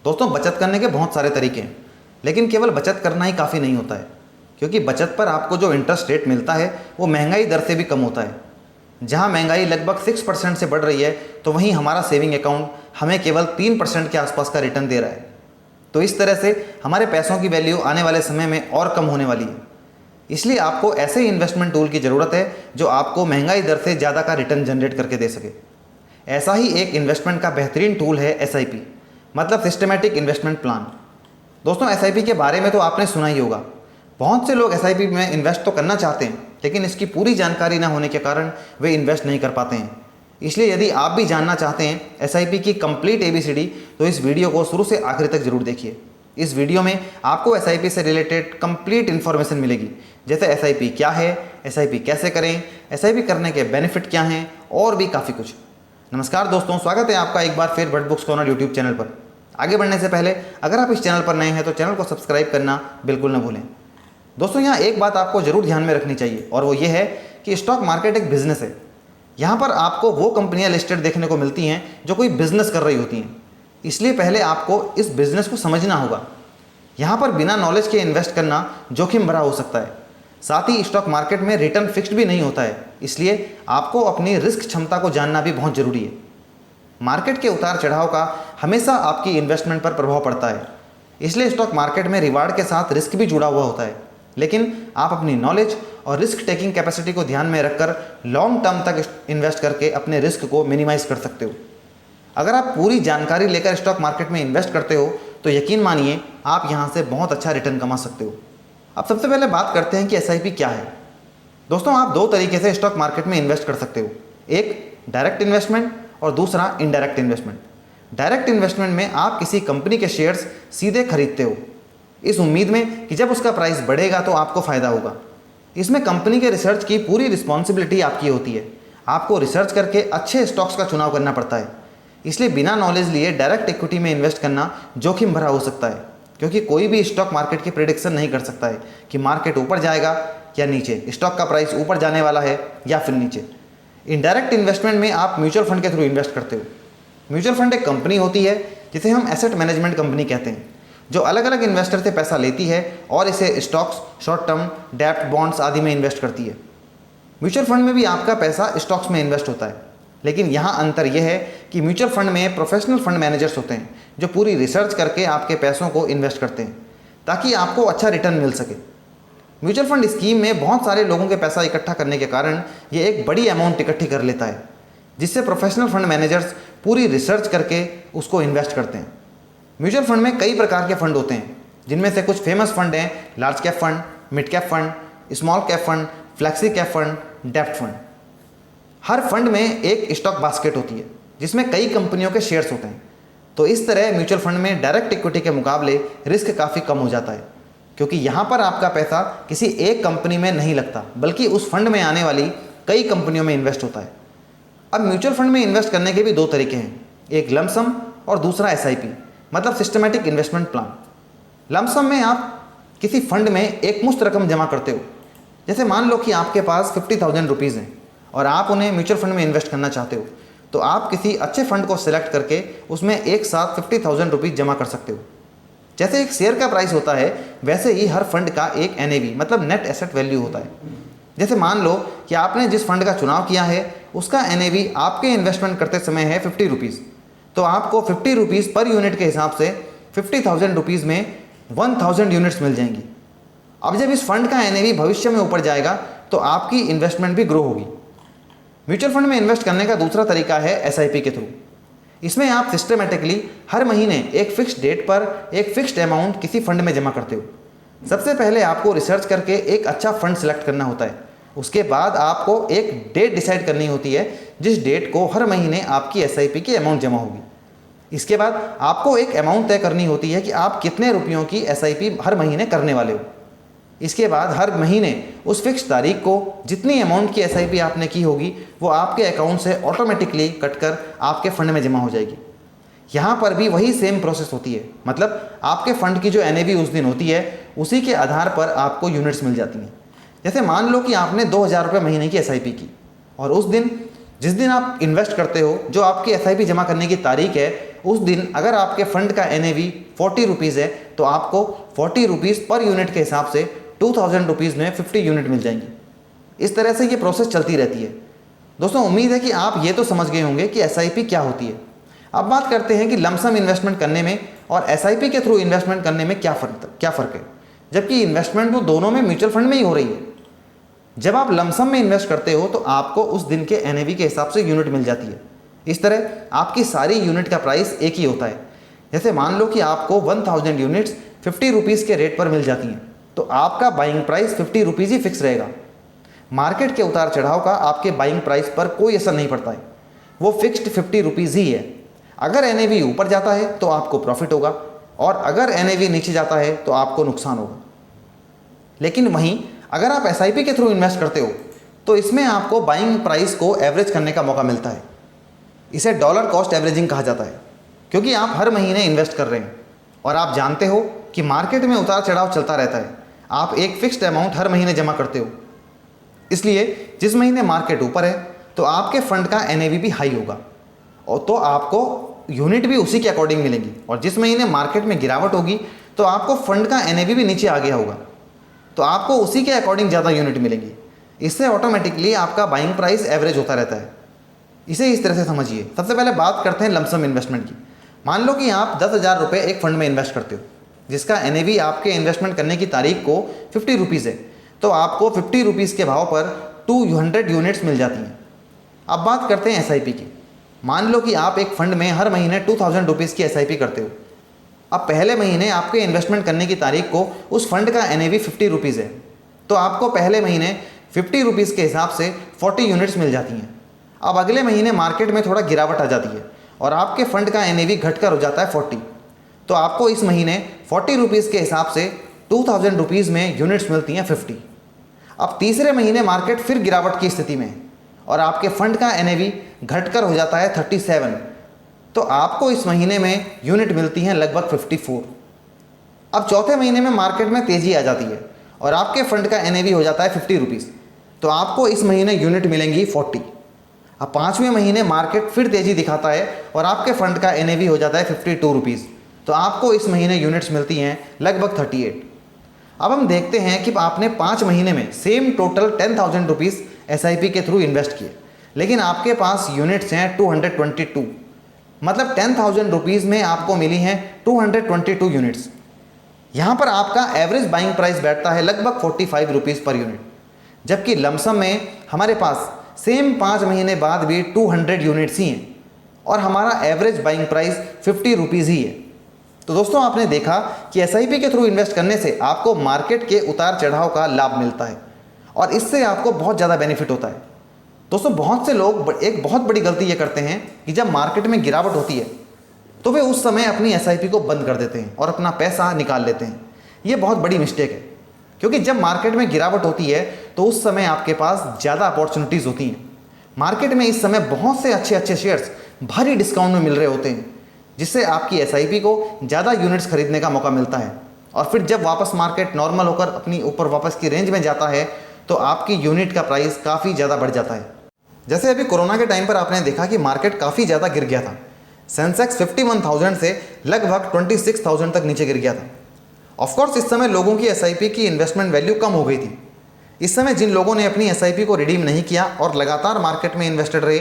दोस्तों, बचत करने के बहुत सारे तरीके हैं, लेकिन केवल बचत करना ही काफ़ी नहीं होता है, क्योंकि बचत पर आपको जो इंटरेस्ट रेट मिलता है वो महंगाई दर से भी कम होता है। जहां महंगाई लगभग 6% से बढ़ रही है, तो वहीं हमारा सेविंग अकाउंट हमें केवल 3% के आसपास का रिटर्न दे रहा है। तो इस तरह से हमारे पैसों की वैल्यू आने वाले समय में और कम होने वाली है। इसलिए आपको ऐसे इन्वेस्टमेंट टूल की ज़रूरत है जो आपको महंगाई दर से ज़्यादा का रिटर्न जनरेट करके दे सके। ऐसा ही एक इन्वेस्टमेंट का बेहतरीन टूल है SIP, मतलब सिस्टमेटिक इन्वेस्टमेंट प्लान। दोस्तों, SIP के बारे में तो आपने सुना ही होगा। बहुत से लोग SIP में इन्वेस्ट तो करना चाहते हैं, लेकिन इसकी पूरी जानकारी ना होने के कारण वे इन्वेस्ट नहीं कर पाते हैं। इसलिए यदि आप भी जानना चाहते हैं SIP की कंप्लीट ABCD, तो इस वीडियो को शुरू से आखिर तक जरूर देखिए। इस वीडियो में आपको SIP से रिलेटेड कंप्लीट इन्फॉर्मेशन मिलेगी, जैसे SIP क्या है, SIP कैसे करें, SIP करने के बेनिफिट क्या हैं और भी काफ़ी कुछ। नमस्कार दोस्तों, स्वागत है आपका एक बार फिर bird books corner YouTube channel पर। आगे बढ़ने से पहले अगर आप इस चैनल पर नए हैं तो चैनल को सब्सक्राइब करना बिल्कुल न भूलें। दोस्तों, यहाँ एक बात आपको जरूर ध्यान में रखनी चाहिए, और वो ये है कि स्टॉक मार्केट एक बिजनेस है। यहाँ पर आपको वो कंपनियाँ लिस्टेड देखने को मिलती हैं जो कोई बिजनेस कर रही होती हैं। इसलिए पहले आपको इस बिजनेस को समझना होगा। यहाँ पर बिना नॉलेज के इन्वेस्ट करना जोखिम भरा हो सकता है। साथ ही स्टॉक मार्केट में रिटर्न फिक्स्ड भी नहीं होता है, इसलिए आपको अपनी रिस्क क्षमता को जानना भी बहुत जरूरी है। मार्केट के उतार चढ़ाव का हमेशा आपकी इन्वेस्टमेंट पर प्रभाव पड़ता है, इसलिए स्टॉक मार्केट में रिवार्ड के साथ रिस्क भी जुड़ा हुआ होता है। लेकिन आप अपनी नॉलेज और रिस्क टेकिंग कैपेसिटी को ध्यान में रखकर लॉन्ग टर्म तक इन्वेस्ट करके अपने रिस्क को मिनिमाइज कर सकते हो। अगर आप पूरी जानकारी लेकर स्टॉक मार्केट में इन्वेस्ट करते हो तो यकीन मानिए आप यहाँ से बहुत अच्छा रिटर्न कमा सकते हो। अब सबसे पहले बात करते हैं कि SIP क्या है। दोस्तों, आप दो तरीके से स्टॉक मार्केट में इन्वेस्ट कर सकते हो, एक डायरेक्ट इन्वेस्टमेंट और दूसरा इनडायरेक्ट इन्वेस्टमेंट। डायरेक्ट इन्वेस्टमेंट में आप किसी कंपनी के शेयर्स सीधे खरीदते हो, इस उम्मीद में कि जब उसका प्राइस बढ़ेगा तो आपको फ़ायदा होगा। इसमें कंपनी के रिसर्च की पूरी रिस्पॉन्सिबिलिटी आपकी होती है। आपको रिसर्च करके अच्छे स्टॉक्स का चुनाव करना पड़ता है। इसलिए बिना नॉलेज लिए डायरेक्ट इक्विटी में इन्वेस्ट करना जोखिम भरा हो सकता है, क्योंकि कोई भी स्टॉक मार्केट की प्रेडिक्शन नहीं कर सकता है कि मार्केट ऊपर जाएगा या नीचे, स्टॉक का प्राइस ऊपर जाने वाला है या फिर नीचे। इनडायरेक्ट इन्वेस्टमेंट में आप म्यूचुअल फंड के थ्रू इन्वेस्ट करते हो। म्यूचुअल फंड एक कंपनी होती है जिसे हम एसेट मैनेजमेंट कंपनी कहते हैं, जो अलग अलग इन्वेस्टर से पैसा लेती है और इसे स्टॉक्स, शॉर्ट टर्म, डेब्ट, बॉन्ड्स आदि में इन्वेस्ट करती है। म्यूचुअल फंड में भी आपका पैसा स्टॉक्स में इन्वेस्ट होता है, लेकिन यहाँ अंतर यह है कि म्यूचुअल फंड में प्रोफेशनल फंड मैनेजर्स होते हैं जो पूरी रिसर्च करके आपके पैसों को इन्वेस्ट करते हैं ताकि आपको अच्छा रिटर्न मिल सके। म्यूचुअल फंड स्कीम में बहुत सारे लोगों के पैसा इकट्ठा करने के कारण ये एक बड़ी अमाउंट इकट्ठी कर लेता है, जिससे प्रोफेशनल फंड मैनेजर्स पूरी रिसर्च करके उसको इन्वेस्ट करते हैं। म्यूचुअल फंड में कई प्रकार के फंड होते हैं, जिनमें से कुछ फेमस फंड हैं large cap fund, mid cap fund, small cap fund, flexi cap fund, डेब्ट फंड। हर फंड में एक स्टॉक बास्केट होती है जिसमें कई कंपनियों के शेयर्स होते हैं। तो इस तरह म्यूचुअल फंड में डायरेक्ट इक्विटी के मुकाबले रिस्क काफ़ी कम हो जाता है, क्योंकि यहाँ पर आपका पैसा किसी एक कंपनी में नहीं लगता, बल्कि उस फंड में आने वाली कई कंपनियों में इन्वेस्ट होता है। अब म्यूचुअल फंड में इन्वेस्ट करने के भी दो तरीके हैं, एक लंप सम और दूसरा SIP, मतलब सिस्टमेटिक इन्वेस्टमेंट प्लान। लंप सम में आप किसी फंड में एक मुश्त रकम जमा करते हो। जैसे मान लो कि आपके पास 50,000 रुपीज़ हैं और आप उन्हें म्यूचुअल फंड में इन्वेस्ट करना चाहते हो, तो आप किसी अच्छे फंड को सिलेक्ट करके उसमें एक साथ 50,000 रुपीज़ जमा कर सकते हो। जैसे एक शेयर का प्राइस होता है, वैसे ही हर फंड का एक NAV, मतलब नेट एसेट वैल्यू होता है। जैसे मान लो कि आपने जिस फंड का चुनाव किया है उसका NAV आपके इन्वेस्टमेंट करते समय है 50 रुपीज़, तो आपको 50 रुपीज़ पर यूनिट के हिसाब से 50,000 रुपीज़ में 1000 यूनिट्स मिल जाएंगी। अब जब इस फंड का NAV भविष्य में ऊपर जाएगा तो आपकी इन्वेस्टमेंट भी ग्रो होगी। म्यूचुअल फंड में इन्वेस्ट करने का दूसरा तरीका है SIP के थ्रू। इसमें आप सिस्टमेटिकली हर महीने एक फिक्स्ड डेट पर एक फिक्स्ड अमाउंट किसी फंड में जमा करते हो। सबसे पहले आपको रिसर्च करके एक अच्छा फंड सिलेक्ट करना होता है। उसके बाद आपको एक डेट डिसाइड करनी होती है जिस डेट को हर महीने आपकी SIP की अमाउंट जमा होगी। इसके बाद आपको एक अमाउंट तय करनी होती है कि आप कितने रुपयों की SIP हर महीने करने वाले हो। इसके बाद हर महीने उस फिक्स तारीख को जितनी अमाउंट की SIP आपने की होगी वो आपके अकाउंट से ऑटोमेटिकली कटकर आपके फंड में जमा हो जाएगी। यहाँ पर भी वही सेम प्रोसेस होती है, मतलब आपके फंड की जो NAV उस दिन होती है उसी के आधार पर आपको यूनिट्स मिल जाती हैं। जैसे मान लो कि आपने 2,000 रुपये महीने की SIP की और उस दिन जिस दिन आप इन्वेस्ट करते हो, जो आपकी SIP जमा करने की तारीख है, उस दिन अगर आपके फंड का NAV 40 रुपीज़ है तो आपको 40 रुपीज़ पर यूनिट के हिसाब से 2000 रुपीज़ में 50 यूनिट मिल जाएंगी। इस तरह से ये प्रोसेस चलती रहती है। दोस्तों उम्मीद है कि आप ये तो समझ गए होंगे कि SIP क्या होती है। अब बात करते हैं कि लमसम इन्वेस्टमेंट करने में और SIP के थ्रू इन्वेस्टमेंट करने में क्या फ़र्क है, जबकि इन्वेस्टमेंट तो दोनों में म्यूचुअल फंड में ही हो रही है। जब आप लमसम में इन्वेस्ट करते हो तो आपको उस दिन के NAV के हिसाब से यूनिट मिल जाती है। इस तरह आपकी सारी यूनिट का प्राइस एक ही होता है। जैसे मान लो कि आपको 1000 यूनिट्स 50 रुपीज़ के रेट पर मिल जाती हैं, तो आपका बाइंग प्राइस 50 रुपीज़ ही फिक्स रहेगा। मार्केट के उतार चढ़ाव का आपके बाइंग प्राइस पर कोई असर नहीं पड़ता है, वो फिक्स्ड 50 रुपीज़ ही है। अगर NAV ऊपर जाता है तो आपको प्रॉफिट होगा और अगर NAV नीचे जाता है तो आपको नुकसान होगा। लेकिन वहीं अगर आप SIP के थ्रू इन्वेस्ट करते हो तो इसमें आपको बाइंग प्राइस को एवरेज करने का मौका मिलता है। इसे डॉलर कॉस्ट एवरेजिंग कहा जाता है, क्योंकि आप हर महीने इन्वेस्ट कर रहे हैं और आप जानते हो कि मार्केट में उतार चढ़ाव चलता रहता है। आप एक फिक्स्ड अमाउंट हर महीने जमा करते हो, इसलिए जिस महीने मार्केट ऊपर है तो आपके फंड का NAV भी हाई होगा और तो आपको यूनिट भी उसी के अकॉर्डिंग मिलेंगी, और जिस महीने मार्केट में गिरावट होगी तो आपको फंड का NAV भी नीचे आ गया होगा, तो आपको उसी के अकॉर्डिंग ज़्यादा यूनिट मिलेंगी। इससे ऑटोमेटिकली आपका बाइंग प्राइस एवरेज होता रहता है। इसे इस तरह से समझिए। सबसे पहले बात करते हैं लमसम इन्वेस्टमेंट की। मान लो कि आप 10,000 रुपये एक फंड में इन्वेस्ट करते हो, जिसका NAV आपके इन्वेस्टमेंट करने की तारीख को 50 रुपीज़ है, तो आपको 50 रुपीज़ के भाव पर 200 यूनिट्स मिल जाती हैं। अब बात करते हैं SIP की। मान लो कि आप एक फंड में हर महीने 2000 रुपीज़ की SIP करते हो। अब पहले महीने आपके इन्वेस्टमेंट करने की तारीख को उस फंड का NAV 50 रुपीज़ है, तो आपको पहले महीने 50 रुपीज़ के हिसाब से 40 यूनिट्स मिल जाती हैं। अब अगले महीने मार्केट में थोड़ा गिरावट आ जाती है और आपके फंड का NAV घटकर हो जाता है 40, तो आपको इस महीने 40 रुपीज़ के हिसाब से 2000 रुपीज़ में यूनिट्स मिलती हैं 50। अब तीसरे महीने मार्केट फिर गिरावट की स्थिति में है और आपके फंड का NAV घटकर हो जाता है 37, तो आपको इस महीने में यूनिट मिलती हैं लगभग 54। अब चौथे महीने में मार्केट में तेज़ी आ जाती है और आपके फंड का NAV हो जाता है 50 रुपीज़, तो आपको इस महीने यूनिट मिलेंगी 40। अब पाँचवें महीने मार्केट फिर तेज़ी दिखाता है और आपके फंड का NAV हो जाता है 52 रुपीज़, तो आपको इस महीने यूनिट्स मिलती हैं लगभग 38। अब हम देखते हैं कि आपने 5 महीने में सेम टोटल 10,000 रुपीज़ SIP के थ्रू इन्वेस्ट किए, लेकिन आपके पास यूनिट्स हैं 222, मतलब 10,000 रुपीज़ में आपको मिली हैं 222 यूनिट्स। यहाँ पर आपका एवरेज बाइंग प्राइस बैठता है लगभग 45 रुपीज़ पर यूनिट, जबकि लमसम में हमारे पास सेम 5 महीने बाद भी 200 यूनिट्स ही हैं और हमारा एवरेज बाइंग प्राइस 50 रुपीज़ ही है। तो दोस्तों आपने देखा कि SIP के थ्रू इन्वेस्ट करने से आपको मार्केट के उतार चढ़ाव का लाभ मिलता है और इससे आपको बहुत ज़्यादा बेनिफिट होता है। दोस्तों बहुत से लोग एक बहुत बड़ी गलती ये करते हैं कि जब मार्केट में गिरावट होती है तो वे उस समय अपनी SIP को बंद कर देते हैं और अपना पैसा निकाल लेते हैं। ये बहुत बड़ी मिस्टेक है, क्योंकि जब मार्केट में गिरावट होती है तो उस समय आपके पास ज़्यादा अपॉर्चुनिटीज़ होती हैं। मार्केट में इस समय बहुत से अच्छे अच्छे शेयर्स भारी डिस्काउंट में मिल रहे होते हैं, जिससे आपकी SIP को ज़्यादा यूनिट्स खरीदने का मौका मिलता है। और फिर जब वापस मार्केट नॉर्मल होकर अपनी ऊपर वापस की रेंज में जाता है तो आपकी यूनिट का प्राइस काफ़ी ज़्यादा बढ़ जाता है। जैसे अभी कोरोना के टाइम पर आपने देखा कि मार्केट काफ़ी ज़्यादा गिर गया था। सेंसेक्स 51,000 से लगभग 26,000 तक नीचे गिर गया था। ऑफकोर्स इस समय लोगों की SIP की इन्वेस्टमेंट वैल्यू कम हो गई थी। इस समय जिन लोगों ने अपनी SIP को रिडीम नहीं किया और लगातार मार्केट में इन्वेस्टेड रहे,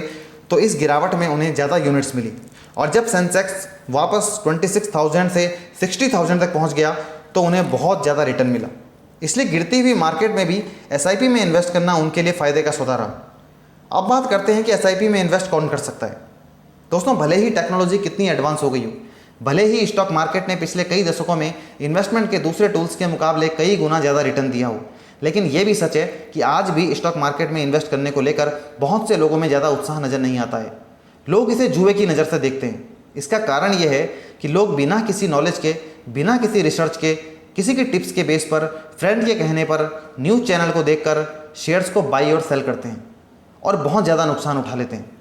तो इस गिरावट में उन्हें ज़्यादा यूनिट्स मिली और जब सेंसेक्स वापस 26,000 से 60,000 तक पहुंच गया तो उन्हें बहुत ज़्यादा रिटर्न मिला। इसलिए गिरती हुई मार्केट में भी SIP में इन्वेस्ट करना उनके लिए फ़ायदे का सौदा रहा। अब बात करते हैं कि SIP में इन्वेस्ट कौन कर सकता है। दोस्तों भले ही टेक्नोलॉजी कितनी एडवांस हो गई हो, भले ही स्टॉक मार्केट ने पिछले कई दशकों में इन्वेस्टमेंट के दूसरे टूल्स के मुकाबले कई गुना ज़्यादा रिटर्न दिया हो, लेकिन ये भी सच है कि आज भी स्टॉक मार्केट में इन्वेस्ट करने को लेकर बहुत से लोगों में ज़्यादा उत्साह नज़र नहीं आता है। लोग इसे जुए की नज़र से देखते हैं। इसका कारण यह है कि लोग बिना किसी नॉलेज के, बिना किसी रिसर्च के, किसी के टिप्स के बेस पर, फ्रेंड के कहने पर, न्यूज़ चैनल को देखकर शेयर्स को बाई और सेल करते हैं और बहुत ज़्यादा नुकसान उठा लेते हैं।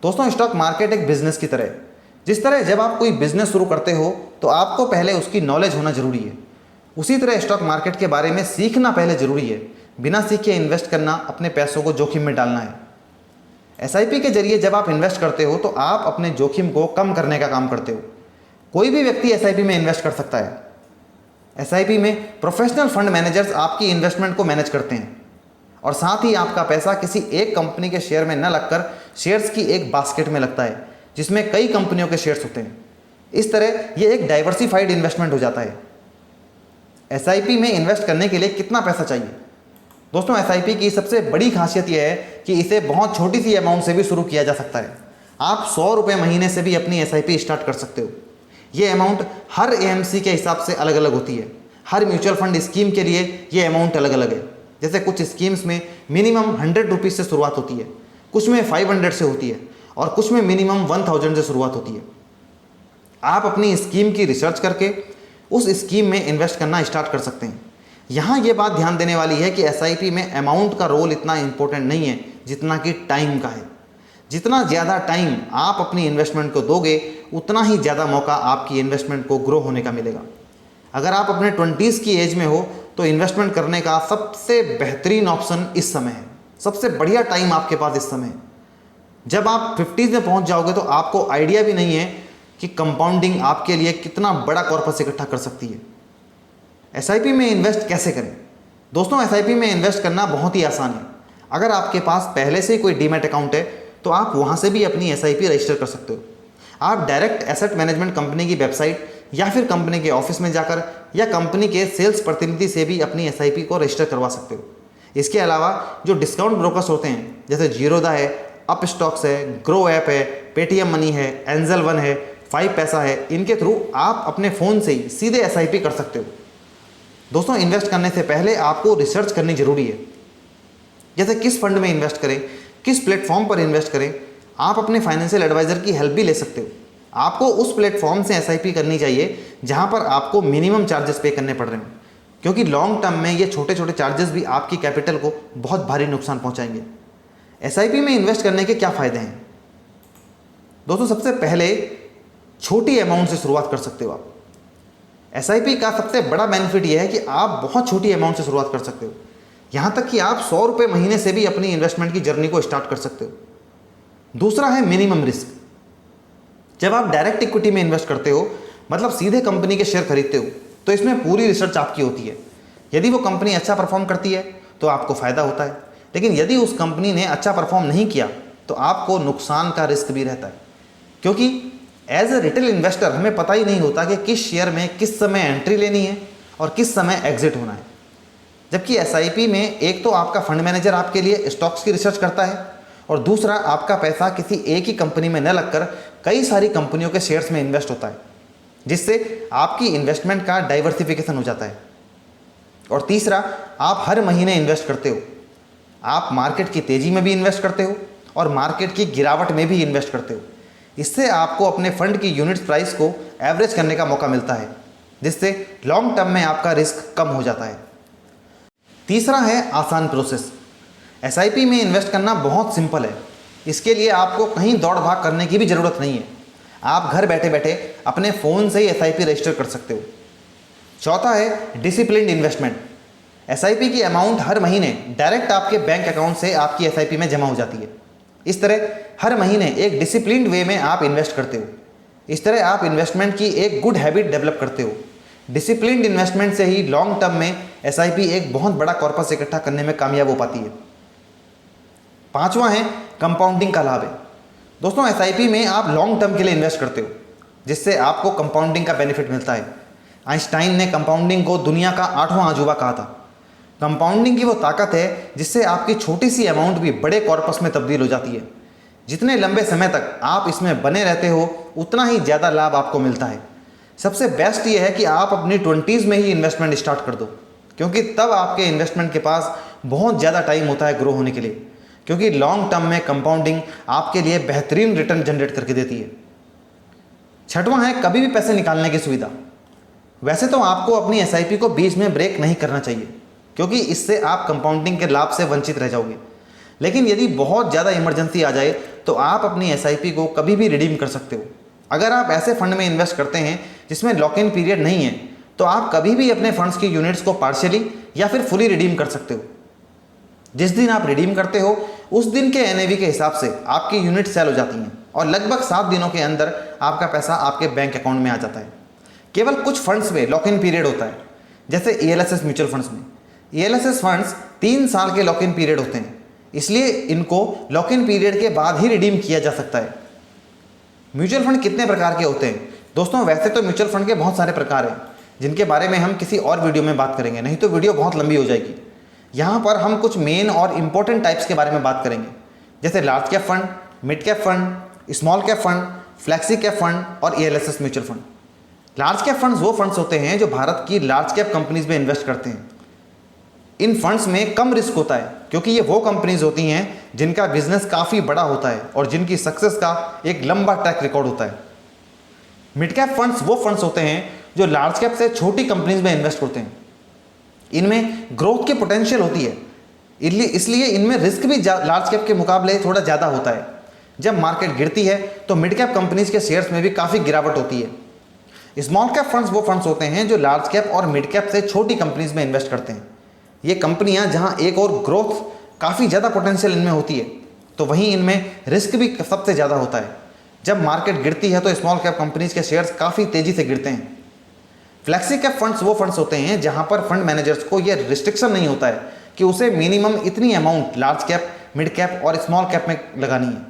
दोस्तों स्टॉक मार्केट एक बिज़नेस की तरह है। जिस तरह जब आप कोई बिज़नेस शुरू करते हो तो आपको पहले उसकी नॉलेज होना ज़रूरी है, उसी तरह स्टॉक मार्केट के बारे में सीखना पहले ज़रूरी है। बिना सीखे इन्वेस्ट करना अपने पैसों को जोखिम में डालना है। एसआईपी के जरिए जब आप इन्वेस्ट करते हो तो आप अपने जोखिम को कम करने का काम करते हो। कोई भी व्यक्ति एसआईपी में इन्वेस्ट कर सकता है। एसआईपी में प्रोफेशनल फंड मैनेजर्स आपकी इन्वेस्टमेंट को मैनेज करते हैं और साथ ही आपका पैसा किसी एक कंपनी के शेयर में न लगकर शेयर्स की एक बास्केट में लगता है जिसमें कई कंपनियों के शेयर्स होते हैं। इस तरह ये एक डाइवर्सिफाइड इन्वेस्टमेंट हो जाता है। एसआईपी में इन्वेस्ट करने के लिए कितना पैसा चाहिए? दोस्तों, एसआईपी की सबसे बड़ी खासियत यह है कि इसे बहुत छोटी सी अमाउंट से भी शुरू किया जा सकता है। आप 100 रुपये महीने से भी अपनी एसआईपी स्टार्ट कर सकते हो। ये अमाउंट हर एएमसी के हिसाब से अलग अलग होती है। हर म्यूचुअल फंड स्कीम के लिए ये अमाउंट अलग अलग है। जैसे कुछ स्कीम्स में मिनिमम 100 रुपीज़ से शुरुआत होती है, कुछ में 500 से होती है और कुछ में मिनिमम 1000 से शुरुआत होती है। आप अपनी स्कीम की रिसर्च करके उस स्कीम में इन्वेस्ट करना स्टार्ट कर सकते हैं। यहाँ ये बात ध्यान देने वाली है कि एसआईपी में अमाउंट का रोल इतना इंपॉर्टेंट नहीं है जितना कि टाइम का है। जितना ज़्यादा टाइम आप अपनी इन्वेस्टमेंट को दोगे उतना ही ज़्यादा मौका आपकी इन्वेस्टमेंट को ग्रो होने का मिलेगा। अगर आप अपने 20s की एज में हो तो इन्वेस्टमेंट करने का सबसे बेहतरीन ऑप्शन इस समय है। सबसे बढ़िया टाइम आपके पास इस समय है। जब आप 50s में पहुंच जाओगे तो आपको आइडिया भी नहीं है कि कंपाउंडिंग आपके लिए कितना बड़ा कॉर्पस इकट्ठा कर सकती है। एसआईपी में इन्वेस्ट कैसे करें? दोस्तों, एसआईपी में इन्वेस्ट करना बहुत ही आसान है। अगर आपके पास पहले से ही कोई डीमैट अकाउंट है तो आप वहाँ से भी अपनी एसआईपी रजिस्टर कर सकते हो। आप डायरेक्ट एसेट मैनेजमेंट कंपनी की वेबसाइट या फिर कंपनी के ऑफिस में जाकर या कंपनी के सेल्स प्रतिनिधि से भी अपनी एसआईपी को रजिस्टर करवा सकते हो। इसके अलावा जो डिस्काउंट ब्रोकर्स होते हैं जैसे जीरोदा है, अप स्टॉक्स है, ग्रो ऐप है, पेटीएम मनी है, एंजल वन है, 5 पैसा है, इनके थ्रू आप अपने फ़ोन से ही सीधे एसआईपी कर सकते हो। दोस्तों, इन्वेस्ट करने से पहले आपको रिसर्च करनी जरूरी है। जैसे किस फंड में इन्वेस्ट करें, किस प्लेटफॉर्म पर इन्वेस्ट करें। आप अपने फाइनेंशियल एडवाइज़र की हेल्प भी ले सकते हो। आपको उस प्लेटफॉर्म से एसआईपी करनी चाहिए जहां पर आपको मिनिमम चार्जेस पे करने पड़ रहे हो, क्योंकि लॉन्ग टर्म में ये छोटे छोटे चार्जेस भी आपकी कैपिटल को बहुत भारी नुकसान पहुंचाएंगे। एसआईपी में इन्वेस्ट करने के क्या फ़ायदे हैं? दोस्तों, सबसे पहले छोटी अमाउंट से शुरुआत कर सकते हो आप। एसआईपी का सबसे बड़ा बेनिफिट यह है कि आप बहुत छोटी अमाउंट से शुरुआत कर सकते हो। यहाँ तक कि आप 100 रुपये महीने से भी अपनी इन्वेस्टमेंट की जर्नी को स्टार्ट कर सकते हो। दूसरा है मिनिमम रिस्क। जब आप डायरेक्ट इक्विटी में इन्वेस्ट करते हो, मतलब सीधे कंपनी के शेयर खरीदते हो, तो इसमें पूरी रिसर्च आपकी होती है। यदि वो कंपनी अच्छा परफॉर्म करती है तो आपको फ़ायदा होता है, लेकिन यदि उस कंपनी ने अच्छा परफॉर्म नहीं किया तो आपको नुकसान का रिस्क भी रहता है, क्योंकि एज ए रिटेल इन्वेस्टर हमें पता ही नहीं होता कि किस शेयर में किस समय एंट्री लेनी है और किस समय एग्जिट होना है। जबकि एसआईपी में एक तो आपका फंड मैनेजर आपके लिए स्टॉक्स की रिसर्च करता है और दूसरा आपका पैसा किसी एक ही कंपनी में न लगकर कई सारी कंपनियों के शेयर्स में इन्वेस्ट होता है, जिससे आपकी इन्वेस्टमेंट का डाइवर्सिफिकेशन हो जाता है। और तीसरा, आप हर महीने इन्वेस्ट करते हो। आप मार्केट की तेज़ी में भी इन्वेस्ट करते हो और मार्केट की गिरावट में भी इन्वेस्ट करते हो। इससे आपको अपने फंड की यूनिट प्राइस को एवरेज करने का मौका मिलता है, जिससे लॉन्ग टर्म में आपका रिस्क कम हो जाता है। तीसरा है आसान प्रोसेस। एसआईपी में इन्वेस्ट करना बहुत सिंपल है। इसके लिए आपको कहीं दौड़ भाग करने की भी ज़रूरत नहीं है। आप घर बैठे बैठे अपने फ़ोन से ही एसआईपी रजिस्टर कर सकते हो। चौथा है डिसिप्लिन्ड इन्वेस्टमेंट। एसआईपी की अमाउंट हर महीने डायरेक्ट आपके बैंक अकाउंट से आपकी एसआईपी में जमा हो जाती है। इस तरह हर महीने एक डिसिप्लिन्ड वे में आप इन्वेस्ट करते हो। इस तरह आप इन्वेस्टमेंट की एक गुड हैबिट डेवलप करते हो। डिसिप्लिन्ड इन्वेस्टमेंट से ही लॉन्ग टर्म में एसआईपी एक बहुत बड़ा कॉर्पस इकट्ठा करने में कामयाब हो पाती है। पांचवा है कंपाउंडिंग का लाभ है। दोस्तों, एसआईपी में आप लॉन्ग टर्म के लिए इन्वेस्ट करते हो, जिससे आपको कंपाउंडिंग का बेनिफिट मिलता है। आइंस्टाइन ने कंपाउंडिंग को दुनिया का 8वां अजूबा कहा था। कंपाउंडिंग की वो ताकत है जिससे आपकी छोटी सी अमाउंट भी बड़े कॉर्पस में तब्दील हो जाती है। जितने लंबे समय तक आप इसमें बने रहते हो उतना ही ज़्यादा लाभ आपको मिलता है। सबसे बेस्ट ये है कि आप अपनी 20s में ही इन्वेस्टमेंट स्टार्ट कर दो, क्योंकि तब आपके इन्वेस्टमेंट के पास बहुत ज़्यादा टाइम होता है ग्रो होने के लिए, क्योंकि लॉन्ग टर्म में कंपाउंडिंग आपके लिए बेहतरीन रिटर्न जनरेट करके देती है। छठवां है कभी भी पैसे निकालने की सुविधा। वैसे तो आपको अपनी एसआईपी को बीच में ब्रेक नहीं करना चाहिए, क्योंकि इससे आप कंपाउंडिंग के लाभ से वंचित रह जाओगे। लेकिन यदि बहुत ज़्यादा इमरजेंसी आ जाए तो आप अपनी एसआईपी को कभी भी रिडीम कर सकते हो। अगर आप ऐसे फंड में इन्वेस्ट करते हैं जिसमें लॉक इन पीरियड नहीं है, तो आप कभी भी अपने फंड्स की यूनिट्स को पार्शियली या फिर फुली रिडीम कर सकते हो। जिस दिन आप रिडीम करते हो उस दिन के NAV के हिसाब से आपकी यूनिट सेल हो जाती हैं और लगभग 7 दिनों के अंदर आपका पैसा आपके बैंक अकाउंट में आ जाता है। केवल कुछ फंड्स में लॉक इन पीरियड होता है, जैसे ELSS म्यूचुअल फंड्स में। ELSS फंड्स 3 साल के लॉक इन पीरियड होते हैं, इसलिए इनको लॉक इन पीरियड के बाद ही रिडीम किया जा सकता है। म्यूचुअल फंड कितने प्रकार के होते हैं? दोस्तों वैसे तो म्यूचुअल फंड के बहुत सारे प्रकार हैं जिनके बारे में हम किसी और वीडियो में बात करेंगे, नहीं तो वीडियो बहुत लंबी हो जाएगी। यहाँ पर हम कुछ मेन और इम्पोर्टेंट टाइप्स के बारे में बात करेंगे, जैसे large cap fund, mid cap fund, small cap fund, flexi cap fund और ELSS mutual fund. Large cap funds वो फंड्स होते हैं जो भारत की लार्ज कैप कंपनीज में इन्वेस्ट करते हैं। इन फंड्स में कम रिस्क होता है क्योंकि ये वो कंपनीज होती हैं जिनका बिजनेस काफ़ी बड़ा होता है और जिनकी सक्सेस का एक लंबा ट्रैक रिकॉर्ड होता है। मिड कैप फंड्स वो फंड्स होते हैं जो लार्ज कैप से छोटी कंपनीज में इन्वेस्ट करते हैं। इनमें ग्रोथ की पोटेंशियल होती है, इसलिए इनमें रिस्क भी लार्ज कैप के मुकाबले थोड़ा ज़्यादा होता है। जब मार्केट गिरती है तो मिड कैप कंपनीज के शेयर्स में भी काफ़ी गिरावट होती है। स्मॉल कैप फंड्स वो फंड्स होते हैं जो लार्ज कैप और मिड कैप से छोटी कंपनीज में इन्वेस्ट करते हैं। ये कंपनियां जहां एक और ग्रोथ काफ़ी ज़्यादा पोटेंशियल इनमें होती है, तो वहीं इनमें रिस्क भी सबसे ज़्यादा होता है। जब मार्केट गिरती है तो स्मॉल कैप कंपनीज के शेयर्स काफ़ी तेज़ी से गिरते हैं। फ्लैक्सी कैप फंड्स वो फंड्स होते हैं जहां पर फंड मैनेजर्स को यह रिस्ट्रिक्शन नहीं होता है कि उसे मिनिमम इतनी amount large cap, mid cap और स्मॉल कैप में लगानी है।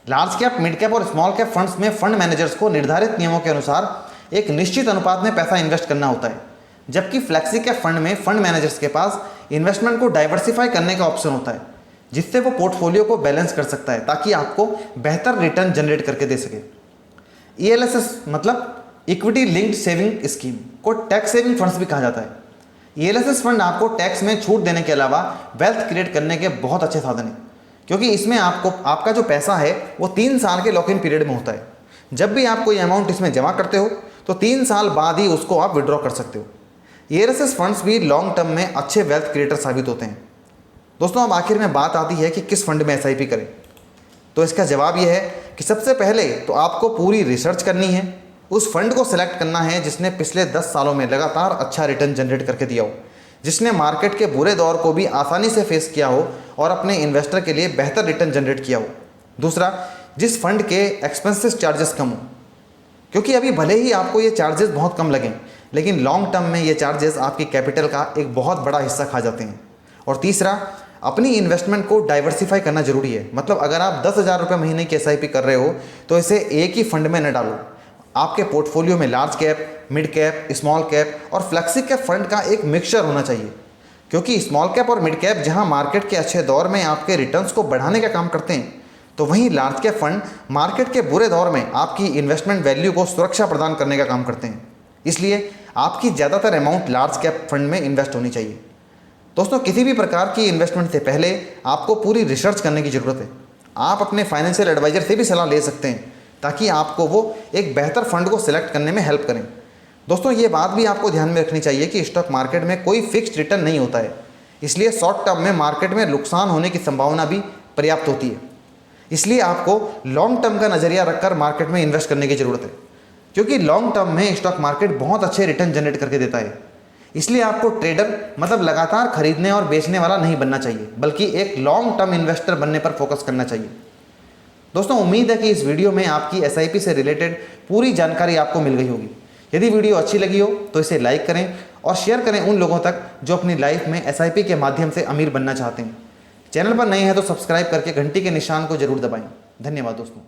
लार्ज कैप, मिड कैप और स्मॉल कैप फंड्स में फंड मैनेजर्स को निर्धारित नियमों के अनुसार एक निश्चित अनुपात में पैसा इन्वेस्ट करना होता है, जबकि फ्लैक्सी कैप फंड में फंड मैनेजर्स के पास इन्वेस्टमेंट को डाइवर्सिफाई करने का ऑप्शन होता है, जिससे वो पोर्टफोलियो को बैलेंस कर सकता है ताकि आपको बेहतर रिटर्न जनरेट करके दे सके। ELSS मतलब इक्विटी लिंक्ड सेविंग स्कीम को टैक्स सेविंग फंड्स भी कहा जाता है। ELSS फंड आपको टैक्स में छूट देने के अलावा वेल्थ क्रिएट करने के बहुत अच्छे साधन हैं, क्योंकि इसमें आपका जो पैसा है वो 3 साल के लॉक इन पीरियड में होता है। जब भी आप कोई अमाउंट इसमें जमा करते हो तो 3 साल बाद ही उसको आप विड्रॉ कर सकते हो। ELSS फंड्स भी लॉन्ग टर्म में अच्छे वेल्थ क्रिएटर साबित होते हैं। दोस्तों अब आखिर में बात आती है कि किस फंड में SIP करें, तो इसका जवाब यह है कि सबसे पहले तो आपको पूरी रिसर्च करनी है, उस फंड को सिलेक्ट करना है जिसने पिछले 10 सालों में लगातार अच्छा रिटर्न जनरेट करके दिया हो, जिसने मार्केट के बुरे दौर को भी आसानी से फेस किया हो और अपने इन्वेस्टर के लिए बेहतर रिटर्न जनरेट किया हो। दूसरा, जिस फंड के एक्सपेंसेस चार्जेस कम हो, क्योंकि अभी भले ही आपको ये चार्जेस बहुत कम लगें, लेकिन लॉन्ग टर्म में ये चार्जेस आपकी कैपिटल का एक बहुत बड़ा हिस्सा खा जाते हैं। और तीसरा, अपनी इन्वेस्टमेंट को डाइवर्सिफाई करना जरूरी है। मतलब अगर आप 10,000 रुपये महीने की SIP कर रहे हो तो इसे एक ही फंड में न डालो। आपके पोर्टफोलियो में large cap, mid cap, small cap और फ्लैक्सी कैप फंड का एक मिक्सचर होना चाहिए, क्योंकि स्मॉल कैप और मिड कैप जहां मार्केट के अच्छे दौर में आपके रिटर्न्स को बढ़ाने का काम करते हैं, तो वहीं लार्ज कैप फंड मार्केट के बुरे दौर में आपकी इन्वेस्टमेंट वैल्यू को सुरक्षा प्रदान करने का काम करते हैं। इसलिए आपकी ज़्यादातर अमाउंट लार्ज कैप फंड में इन्वेस्ट होनी चाहिए। दोस्तों किसी भी प्रकार की इन्वेस्टमेंट से पहले आपको पूरी रिसर्च करने की ज़रूरत है। आप अपने फाइनेंशियल एडवाइजर से भी सलाह ले सकते हैं ताकि आपको वो एक बेहतर फंड को सिलेक्ट करने में हेल्प करें। दोस्तों ये बात भी आपको ध्यान में रखनी चाहिए कि स्टॉक मार्केट में कोई फिक्स्ड रिटर्न नहीं होता है, इसलिए शॉर्ट टर्म में मार्केट में नुकसान होने की संभावना भी पर्याप्त होती है। इसलिए आपको लॉन्ग टर्म का नज़रिया रखकर मार्केट में इन्वेस्ट करने की ज़रूरत है, क्योंकि लॉन्ग टर्म में स्टॉक मार्केट बहुत अच्छे रिटर्न जनरेट करके देता है। इसलिए आपको ट्रेडर मतलब लगातार खरीदने और बेचने वाला नहीं बनना चाहिए, बल्कि एक लॉन्ग टर्म इन्वेस्टर बनने पर फोकस करना चाहिए। दोस्तों उम्मीद है कि इस वीडियो में आपकी SIP से रिलेटेड पूरी जानकारी आपको मिल गई होगी। यदि वीडियो अच्छी लगी हो तो इसे लाइक करें और शेयर करें उन लोगों तक जो अपनी लाइफ में SIP के माध्यम से अमीर बनना चाहते हैं। चैनल पर नए हैं तो सब्सक्राइब करके घंटी के निशान को जरूर दबाएं। धन्यवाद दोस्तों।